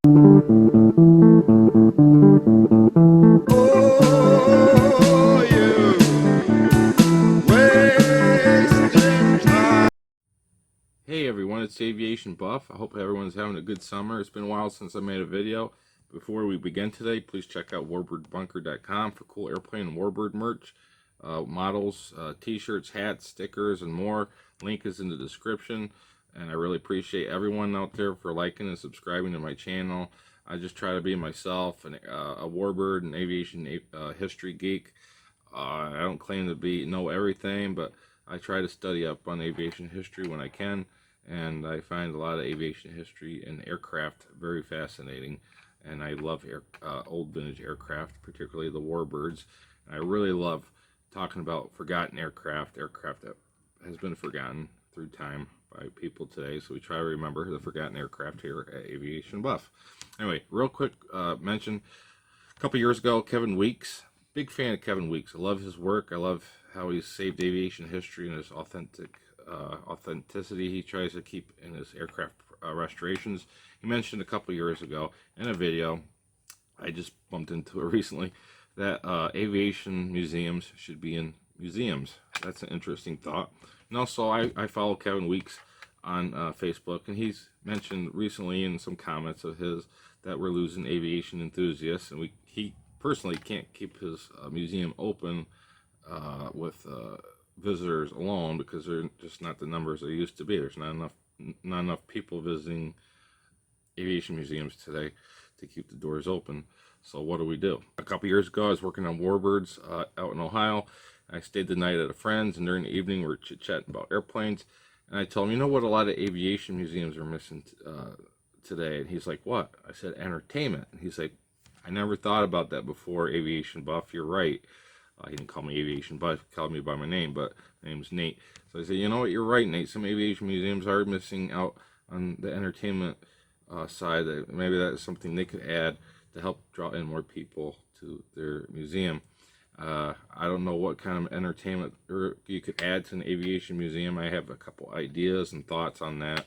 Oh, you wasting time. Hey everyone, it's Aviation Buff. I hope everyone's having a good summer. It's been a while since I made a video. Before we begin today, please check out warbirdbunker.com for cool airplane and warbird merch, models, t-shirts, hats, stickers, and more. Link is in the description. And I really appreciate everyone out there for liking and subscribing to my channel. I just try to be myself, a warbird and aviation history geek. I don't claim to know everything, but I try to study up on aviation history when I can, and I find a lot of aviation history and aircraft very fascinating. And I love old vintage aircraft, particularly the warbirds. And I really love talking about forgotten aircraft that has been forgotten through time by people today. So we try to remember the forgotten aircraft here at Aviation Buff. Anyway, real quick mention. A couple years ago, Kevin Weeks, big fan of Kevin Weeks. I love his work. I love how he saved aviation history and his authenticity he tries to keep in his aircraft restorations. He mentioned a couple years ago in a video, I just bumped into it recently, that aviation museums should be in museums. That's an interesting thought. And also, I follow Kevin Weeks on Facebook, and he's mentioned recently in some comments of his that we're losing aviation enthusiasts, and he personally can't keep his museum open with visitors alone because they're just not the numbers there used to be. There's not enough people visiting aviation museums today to keep the doors open. So what do? A couple years ago, I was working on warbirds out in Ohio. I stayed the night at a friend's, and during the evening, we were chit-chatting about airplanes. And I told him, you know what a lot of aviation museums are missing today? And he's like, what? I said, entertainment. And he's like, I never thought about that before, Aviation Buff. You're right. He didn't call me Aviation Buff, he called me by my name, but my name's Nate. So I said, you know what, you're right, Nate. Some aviation museums are missing out on the entertainment side. Maybe that's something they could add to help draw in more people to their museum. I don't know what kind of entertainment you could add to an aviation museum. I have a couple ideas and thoughts on that.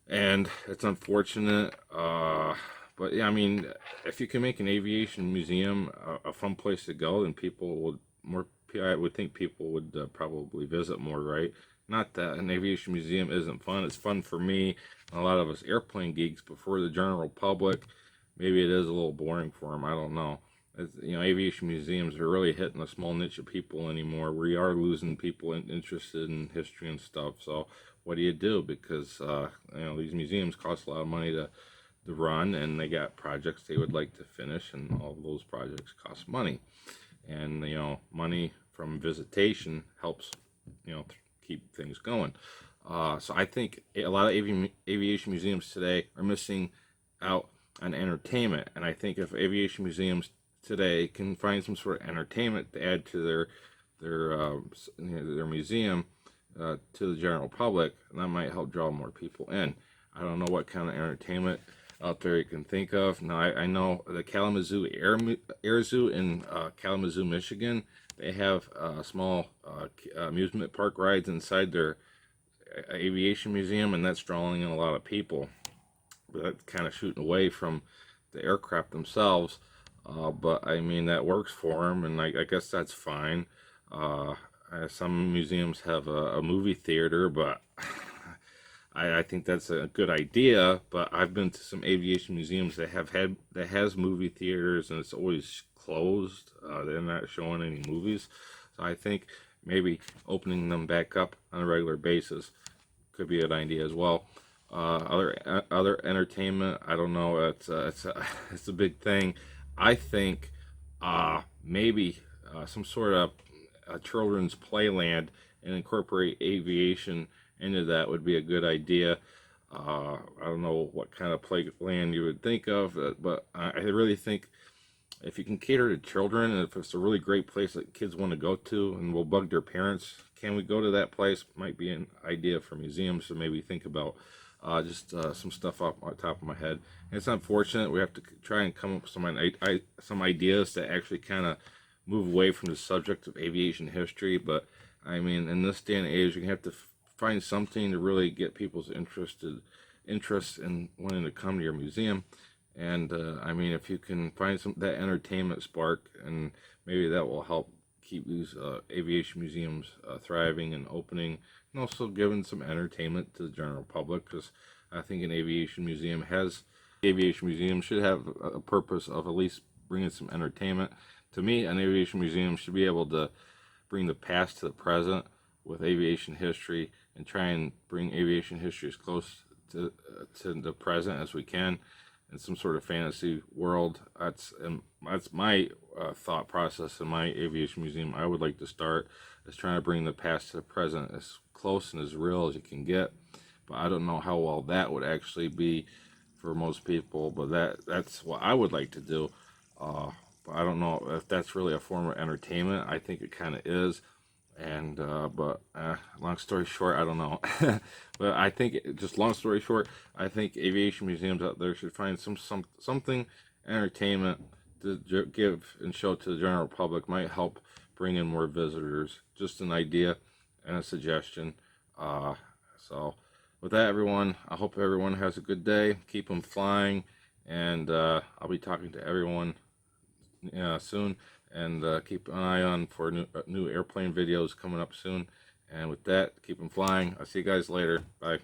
And it's unfortunate, but yeah, I mean, if you can make an aviation museum a fun place to go, then I would think people would probably visit more, right? Not that an aviation museum isn't fun. It's fun for me and a lot of us airplane geeks, but for the general public, maybe it is a little boring for them. I don't know. Aviation museums are really hitting a small niche of people anymore. We are losing people interested in history and stuff. So what do you do? Because these museums cost a lot of money to run, and they got projects they would like to finish, and all those projects cost money. And money from visitation helps keep things going. So I think a lot of aviation museums today are missing out on entertainment, and I think if aviation museums today can find some sort of entertainment to add to their museum to the general public, that might help draw more people in. I don't know what kind of entertainment out there you can think of. Now, I know the Kalamazoo Air Zoo in Kalamazoo, Michigan. They have small amusement park rides inside their aviation museum, and that's drawing in a lot of people. But that's kind of shooting away from the aircraft themselves. But I mean, that works for them, and I guess that's fine. Some museums have a movie theater, but I think that's a good idea. But I've been to some aviation museums that has movie theaters, and it's always closed. They're not showing any movies. So I think maybe opening them back up on a regular basis could be an idea as well. Other entertainment, I don't know. It's a big thing. I think maybe some sort of a children's playland and incorporate aviation into that would be a good idea. I don't know what kind of playland you would think of, but I really think if you can cater to children, and if it's a really great place that kids want to go to and will bug their parents, can we go to that place? Might be an idea for museums to maybe think about. Just some stuff off the top of my head. And it's unfortunate we have to try and come up with some ideas to actually kind of move away from the subject of aviation history. But I mean, in this day and age, you have to find something to really get people's interest in wanting to come to your museum. And I mean, if you can find some that entertainment spark, and maybe that will help keep these aviation museums thriving and opening, and also giving some entertainment to the general public. Because I think an aviation museum should have a purpose of at least bringing some entertainment. To me, an aviation museum should be able to bring the past to the present with aviation history, and try and bring aviation history as close to the present as we can in some sort of fantasy world. That's my thought process in my aviation museum. I would like to start is trying to bring the past to the present as close and as real as you can get. But I don't know how well that would actually be for most people. But that's what I would like to do. But I don't know if that's really a form of entertainment. I think it kind of is. And but long story short, I don't know. But I think, just long story short, I think aviation museums out there should find something entertainment to give and show to the general public. Might help bring in more visitors. Just an idea and a suggestion. So with that, everyone, I hope everyone has a good day. Keep them flying, and I'll be talking to everyone soon. And keep an eye on for new airplane videos coming up soon. And with that, keep them flying. I'll see you guys later. Bye.